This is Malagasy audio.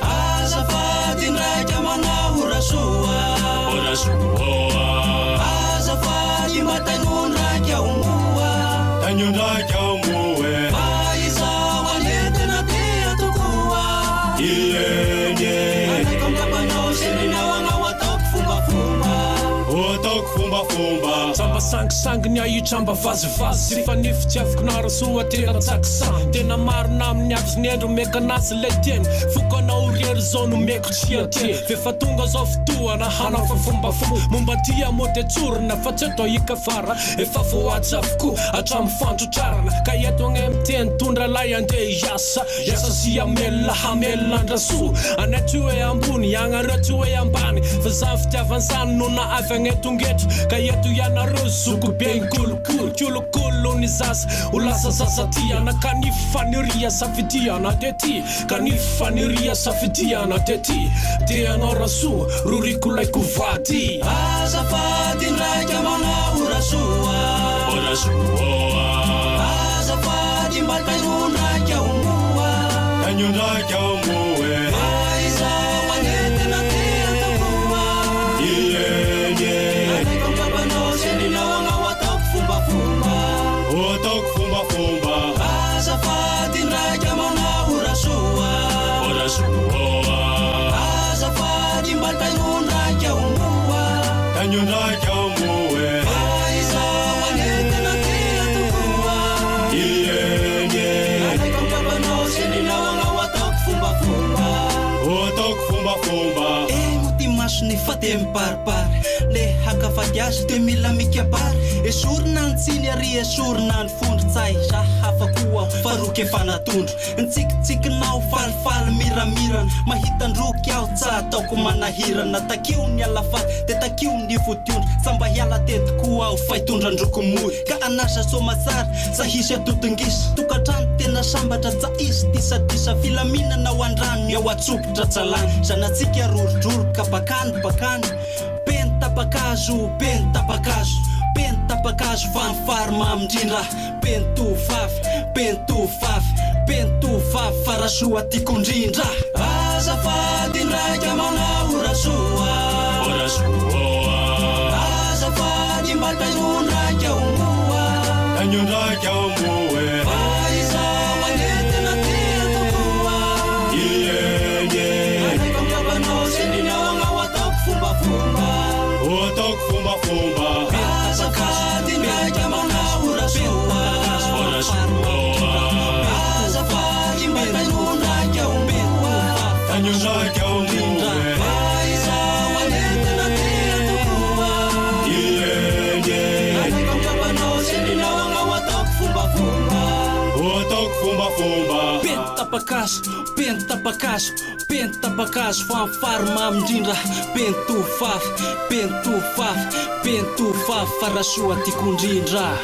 azafady ndraiky manao orasoa azafady mba tainondraiky aomboa tainondraiky aomboe fa izao anetina tia tokoa ienye anaiko amkapanao sirinao anao ataoko fombafomba samba sangisanginy ahitramba vazivazy sy fanifitiaviko narasoa tena tsakisany tena marina amin'ny avy nendro mekanasy lay teny fokanao rery zao no meko tsiaty fefa tonga zao fotoana hanao fa fombafomba momba tia mody tsorina fa tsy atao ikafara efa voatsy avokoa hatramy fandrotrarana ka eto agny miteny tondra lay andeha iasa sy amelona hamelona andrasoa anaty hoe ambony agnareo ty hoe ambany fa za fitiavansany no na avy agnetongetro ka eto ianareo zoko be kolokolo ny zasa ho lasa zazatiana ka ny faniria safidiana de ty ka ny faniria safidiana de ty de anao rasoa rorikolay kovady azafady ndraiky manao orasoa azafady mba tainondraiky aomboa tainondraiky aomboe fa izao anetina tia tokoa ienye anaiko amkapanao sirinao anao ataoko fombafomba azafady ndraiky manao orasoa azafady mba tainondraiky aomboa tainondraiky aomboe fa izao anetina tia tokoa ienye anaiko amkapanao sirinao anao ataoko fombafomba ty masony fa de miparipary le hakafady azy de mila mikapary esorina ny tsiny ary esorina ny fondro tsay za hafa koa faroky efa natondro nitsikitsikinao falifaly miramirana mahitandroky aho tsa ataoko manahirana takio ny alafady de takio ny votiondro samba hiala tetikoa aho fahitondrandroko moy ka anasa somatsara za hisy atotongisa tokatrano tena sambatra tsa izy tisadisa filaminana ao andrano ao atsopotra tsalany zanatsika rorodroro ka bakany pentapakazo fanfary mamindrindra pentovavy farasoa tiako indrindra azafady ndraiky manao orasoa azafady mba tainondraiky aomboa tainondraiky aomboe fa izao anetina tia tokoa ienye anaiko amkapanao sirinao anao ataoko fombafomba azafady ndraiky manao orasoa azafady mba tainondraiky aomboa tainondraiky aomboe fa izao anetina tia tokoa ienye anaiko amkapanao sirinao anao ataoko fombafomba pentapakazo fanfary mamindrindra pentovavy farasoa tiako indrindra